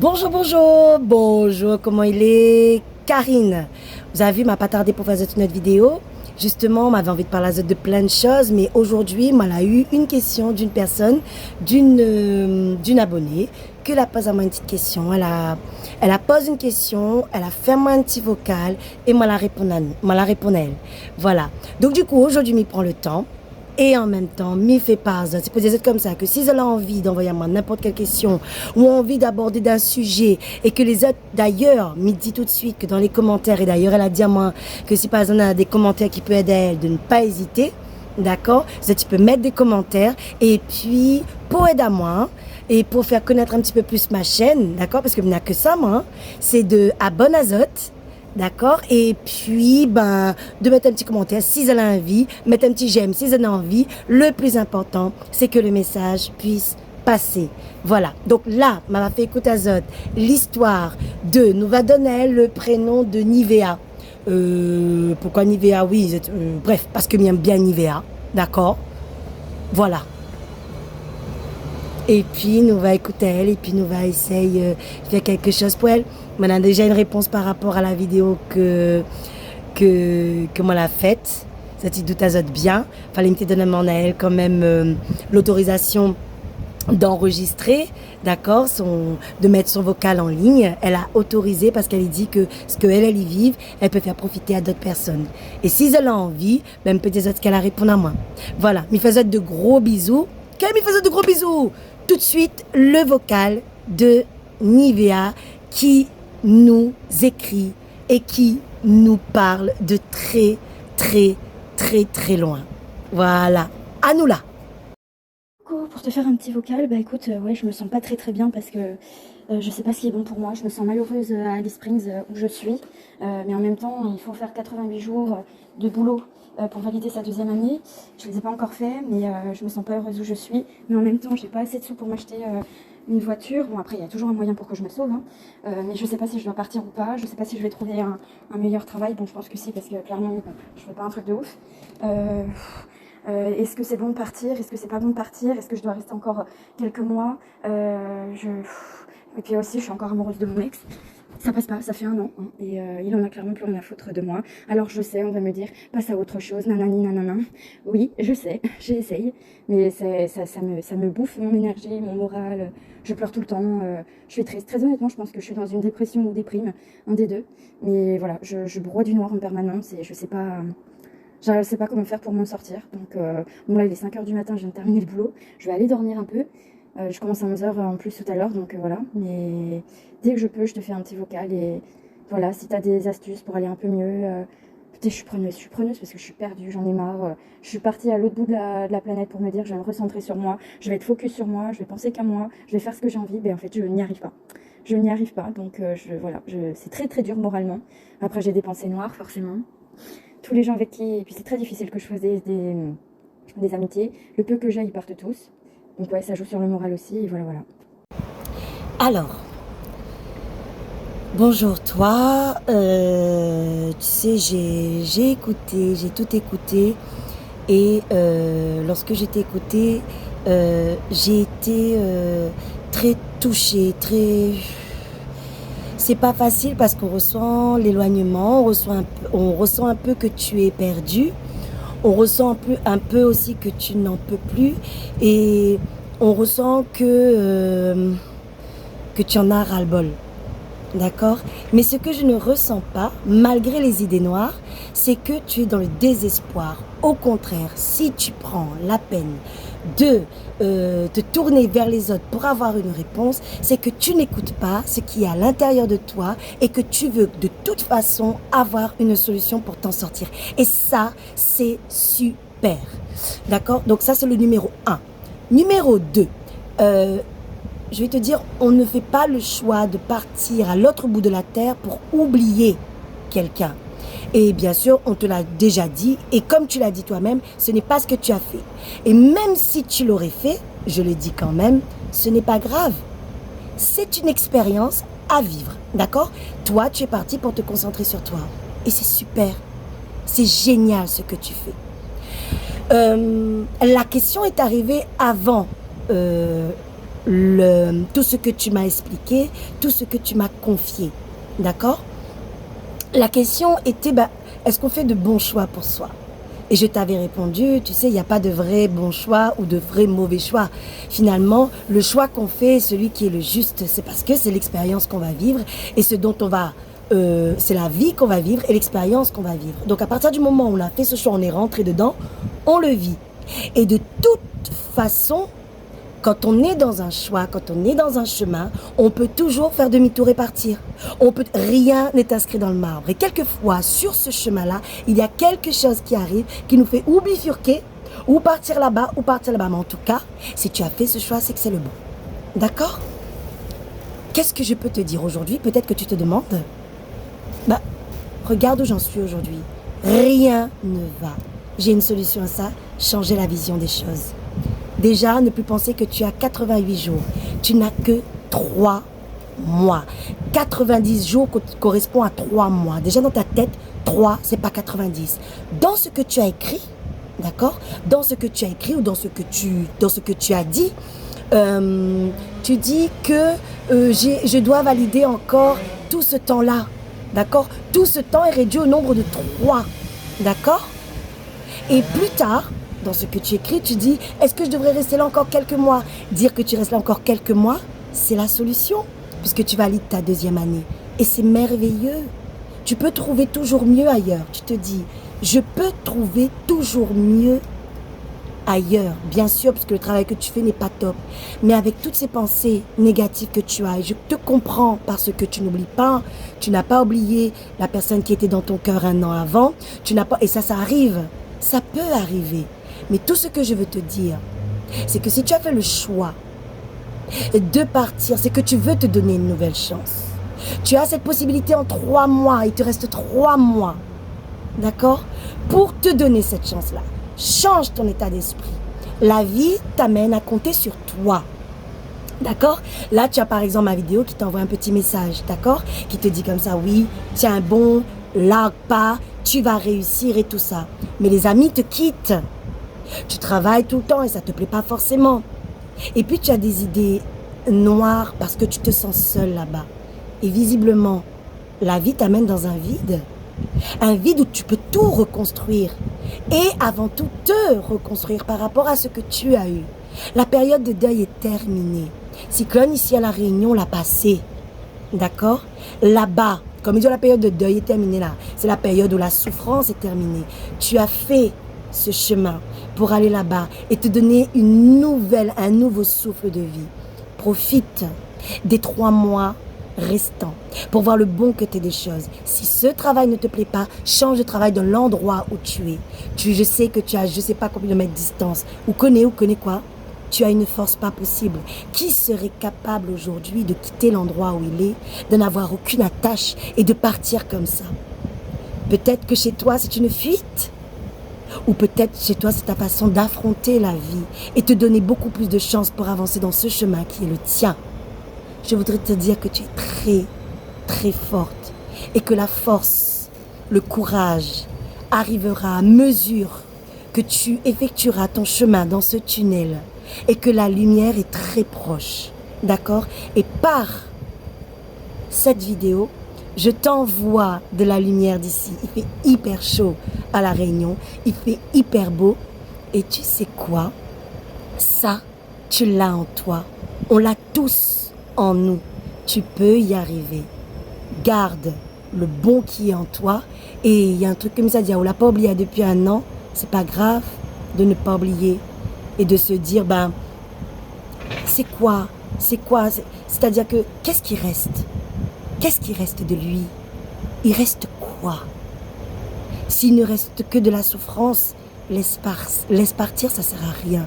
Bonjour, bonjour, bonjour, comment il est? Karine, vous avez vu, m'a pas tardé pour faire cette notre vidéo. Justement, on m'avait envie de parler de plein de choses, mais aujourd'hui, moi, a eu une question d'une personne, d'une abonnée, que la pose à moi une petite question. Elle a posé une question, elle a fait moi un petit vocal, et moi, la réponds à elle. Voilà. Donc, du coup, aujourd'hui, m'y prend le temps. Et en même temps, m'y fait part. C'est pour dire comme ça, que si elle a envie d'envoyer à moi n'importe quelle question ou envie d'aborder d'un sujet et que les autres, d'ailleurs, m'y dit tout de suite que dans les commentaires, et d'ailleurs, elle a dit à moi que si par exemple, on a des commentaires qui peuvent aider à elle, de ne pas hésiter, d'accord? Tu peux mettre des commentaires et puis, pour aider à moi, et pour faire connaître un petit peu plus ma chaîne, d'accord? Parce que il n'y a que ça, moi, c'est de abonner à Zot. D'accord? Et puis, de mettre un petit commentaire si elle a envie, mettre un petit j'aime si elle a envie. Le plus important, c'est que le message puisse passer. Voilà. Donc là, m'a fait écouter à Zot l'histoire de, nous va donner le prénom de Nivea. Pourquoi Nivea? Oui, bref, parce que j'aime bien Nivea. D'accord? Voilà. Et puis, nous va écouter elle et puis nous va essayer de faire quelque chose pour elle. On a déjà une réponse par rapport à la vidéo que moi l'a faite. Ça t'y doute à Zot bien. Fallait me demander à elle quand même l'autorisation d'enregistrer, d'accord, de mettre son vocal en ligne. Elle a autorisé parce qu'elle dit que ce qu'elle y vive, elle peut faire profiter à d'autres personnes. Et si elle a envie, même peut-être qu'elle a répondu à moi. Voilà, me faisait de gros bisous. Qu'elle me faisait de gros bisous. Tout de suite, le vocal de Nivea qui nous écrit et qui nous parle de très, très, très, très loin. Voilà, à nous là. Pour te faire un petit vocal, bah écoute, ouais, je me sens pas très bien parce que je sais pas ce qui est bon pour moi. Je me sens malheureuse à Alice Springs où je suis, mais en même temps, il faut faire 88 jours de boulot pour valider sa deuxième année. Je les ai pas encore fait, mais je me sens pas heureuse où je suis. Mais en même temps, j'ai pas assez de sous pour m'acheter une voiture. Bon, après, il y a toujours un moyen pour que je me sauve, hein. Mais je sais pas si je dois partir ou pas. Je sais pas si je vais trouver un meilleur travail. Bon, je pense que si, parce que clairement, je fais pas un truc de ouf. Est-ce que c'est bon de partir? Est-ce que c'est pas bon de partir? Est-ce que je dois rester encore quelques mois? Et puis aussi, je suis encore amoureuse de mon ex. Ça passe pas, ça fait 1 an, hein, et il en a clairement plus rien à foutre de moi. Alors je sais, on va me dire, passe à autre chose, nanani nanana. Oui, je sais, j'essaye, mais ça me bouffe mon énergie, mon moral. Je pleure tout le temps, je suis triste. Très honnêtement, je pense que je suis dans une dépression ou déprime, un des deux. Mais voilà, je broie du noir en permanence et je sais pas comment faire pour m'en sortir. Donc bon, là il est 5h du matin, je viens de terminer le boulot. Je vais aller dormir un peu. Je commence à 11h en plus tout à l'heure, donc voilà. Mais dès que je peux, je te fais un petit vocal. Et voilà, si tu as des astuces pour aller un peu mieux. Peut-être je suis preneuse parce que je suis perdue, j'en ai marre. Je suis partie à l'autre bout de la planète pour me dire je vais me recentrer sur moi, je vais être focus sur moi, je vais penser qu'à moi, je vais faire ce que j'ai envie. Mais en fait, je n'y arrive pas. Je n'y arrive pas, donc c'est très très dur moralement. Après, j'ai des pensées noires, forcément. Tous les gens avec qui... Et puis c'est très difficile que je fasse des amitiés. Le peu que j'ai, ils partent tous. Donc ouais, ça joue sur le moral aussi, et voilà. Alors, bonjour toi. Tu sais, j'ai écouté, j'ai tout écouté. Et lorsque j'ai écouté, j'ai été très touchée, très... C'est pas facile parce qu'on ressent l'éloignement, on ressent un peu que tu es perdu. On ressent un peu aussi que tu n'en peux plus et on ressent que tu en as ras-le-bol. D'accord? Mais ce que je ne ressens pas, malgré les idées noires, c'est que tu es dans le désespoir. Au contraire, si tu prends la peine de te tourner vers les autres pour avoir une réponse, c'est que tu n'écoutes pas ce qui est à l'intérieur de toi et que tu veux de toute façon avoir une solution pour t'en sortir. Et ça, c'est super. D'accord? Donc ça, c'est le numéro 1. Numéro 2, je vais te dire, on ne fait pas le choix de partir à l'autre bout de la terre pour oublier quelqu'un. Et bien sûr, on te l'a déjà dit, et comme tu l'as dit toi-même, ce n'est pas ce que tu as fait. Et même si tu l'aurais fait, je le dis quand même, ce n'est pas grave. C'est une expérience à vivre, d'accord? Toi, tu es parti pour te concentrer sur toi. Et c'est super. C'est génial ce que tu fais. La question est arrivée avant tout ce que tu m'as expliqué, tout ce que tu m'as confié. D'accord? La question était, est-ce qu'on fait de bons choix pour soi? Et je t'avais répondu, tu sais, il n'y a pas de vrai bon choix ou de vrai mauvais choix. Finalement, le choix qu'on fait, celui qui est le juste, c'est parce que c'est l'expérience qu'on va vivre et ce dont on va... c'est la vie qu'on va vivre et l'expérience qu'on va vivre. Donc à partir du moment où on a fait ce choix, on est rentré dedans, on le vit. Et de toute façon, quand on est dans un choix, quand on est dans un chemin, on peut toujours faire demi-tour et partir. Rien n'est inscrit dans le marbre. Et quelquefois, sur ce chemin-là, il y a quelque chose qui arrive, qui nous fait ou bifurquer, ou partir là-bas, ou partir là-bas. Mais en tout cas, si tu as fait ce choix, c'est que c'est le bon. D'accord? Qu'est-ce que je peux te dire aujourd'hui? Peut-être que tu te demandes. Regarde où j'en suis aujourd'hui. Rien ne va. J'ai une solution à ça. Changer la vision des choses. Déjà, ne plus penser que tu as 88 jours. Tu n'as que 3 mois. 90 jours correspond à 3 mois. Déjà dans ta tête, 3, c'est pas 90. Dans ce que tu as écrit, d'accord? Dans ce que tu as écrit ou dans ce que tu as dit, tu dis que je dois valider encore tout ce temps-là. D'accord? Tout ce temps est réduit au nombre de 3. D'accord? Et plus tard, dans ce que tu écris, tu dis, est-ce que je devrais rester là encore quelques mois? Dire que tu restes là encore quelques mois, c'est la solution, puisque tu valides ta 2e année. Et c'est merveilleux. Tu peux trouver toujours mieux ailleurs. Tu te dis, je peux trouver toujours mieux ailleurs, bien sûr, parce que le travail que tu fais n'est pas top. Mais avec toutes ces pensées négatives que tu as, et je te comprends parce que tu n'oublies pas, tu n'as pas oublié la personne qui était dans ton cœur un an avant, et ça arrive, ça peut arriver. Mais tout ce que je veux te dire, c'est que si tu as fait le choix de partir, c'est que tu veux te donner une nouvelle chance. Tu as cette possibilité en 3 mois, il te reste 3 mois, d'accord, pour te donner cette chance-là. Change ton état d'esprit. La vie t'amène à compter sur toi. D'accord? Là, tu as par exemple ma vidéo qui t'envoie un petit message, d'accord? Qui te dit comme ça, oui, tiens bon, largue pas, tu vas réussir et tout ça. Mais les amis te quittent. Tu travailles tout le temps et ça ne te plaît pas forcément. Et puis tu as des idées noires parce que tu te sens seul là-bas. Et visiblement, la vie t'amène dans un vide. Un vide où tu peux tout reconstruire. Et avant tout, te reconstruire par rapport à ce que tu as eu. La période de deuil est terminée. Cyclone ici à La Réunion l'a passé. D'accord? Là-bas, comme ils disent, la période de deuil est terminée là. C'est la période où la souffrance est terminée. Tu as fait ce chemin pour aller là-bas et te donner un nouveau souffle de vie. Profite des 3 mois restants pour voir le bon côté des choses. Si ce travail ne te plaît pas, change de travail dans l'endroit où tu es. Je sais que tu as, je sais pas combien de mètres de distance, ou connais quoi, tu as une force pas possible. Qui serait capable aujourd'hui de quitter l'endroit où il est, de n'avoir aucune attache et de partir comme ça? Peut-être que chez toi, c'est une fuite. Ou peut-être chez toi, c'est ta façon d'affronter la vie et te donner beaucoup plus de chance pour avancer dans ce chemin qui est le tien. Je voudrais te dire que tu es très, très forte et que la force, le courage arrivera à mesure que tu effectueras ton chemin dans ce tunnel et que la lumière est très proche. D'accord? Et par cette vidéo, je t'envoie de la lumière d'ici. Il fait hyper chaud à La Réunion. Il fait hyper beau. Et tu sais quoi? Ça, tu l'as en toi. On l'a tous en nous. Tu peux y arriver. Garde le bon qui est en toi. Et il y a un truc comme ça, on l'a pas oublié depuis un an. C'est pas grave de ne pas oublier. Et de se dire, c'est quoi? C'est-à-dire que, qu'est-ce qui reste? Qu'est-ce qui reste de lui? Il reste quoi? S'il ne reste que de la souffrance, laisse partir, ça ne sert à rien.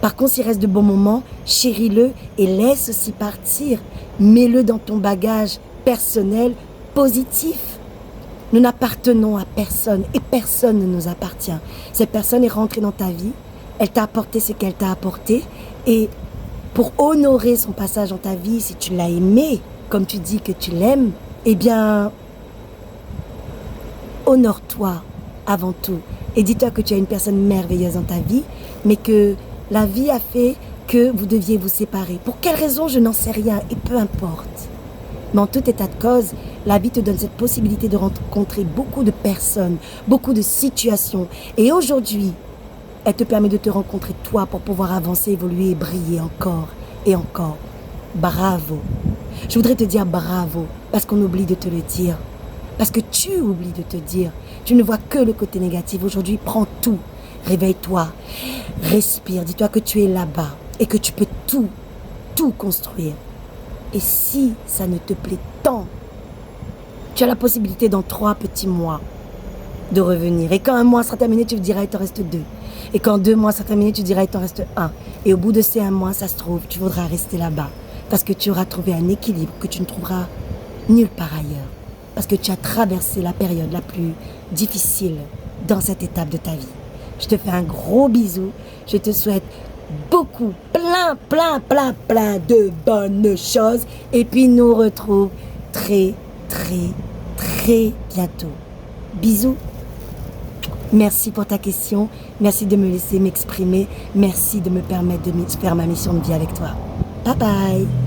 Par contre, s'il reste de bons moments, chéris-le et laisse aussi partir. Mets-le dans ton bagage personnel positif. Nous n'appartenons à personne et personne ne nous appartient. Cette personne est rentrée dans ta vie, elle t'a apporté ce qu'elle t'a apporté et pour honorer son passage dans ta vie, si tu l'as aimé, comme tu dis que tu l'aimes, eh bien, honore-toi avant tout. Et dis-toi que tu as une personne merveilleuse dans ta vie, mais que la vie a fait que vous deviez vous séparer. Pour quelle raison, je n'en sais rien et peu importe. Mais en tout état de cause, la vie te donne cette possibilité de rencontrer beaucoup de personnes, beaucoup de situations. Et aujourd'hui, elle te permet de te rencontrer toi pour pouvoir avancer, évoluer et briller encore et encore. Bravo. Je voudrais te dire bravo parce qu'on oublie de te le dire. Parce que tu oublies de te dire. Tu ne vois que le côté négatif. Aujourd'hui, prends tout. Réveille-toi. Respire. Dis-toi que tu es là-bas et que tu peux tout construire. Et si ça ne te plaît tant, tu as la possibilité dans 3 petits mois de revenir. Et quand un mois sera terminé, tu te diras il t'en reste 2. Et quand 2 mois sera terminé, tu diras il t'en reste 1. Et au bout de ces 1 mois, ça se trouve, tu voudras rester là-bas. Parce que tu auras trouvé un équilibre que tu ne trouveras nulle part ailleurs. Parce que tu as traversé la période la plus difficile dans cette étape de ta vie. Je te fais un gros bisou. Je te souhaite beaucoup, plein de bonnes choses. Et puis nous retrouve très bientôt. Bisous. Merci pour ta question. Merci de me laisser m'exprimer. Merci de me permettre de faire ma mission de vie avec toi. Bye bye.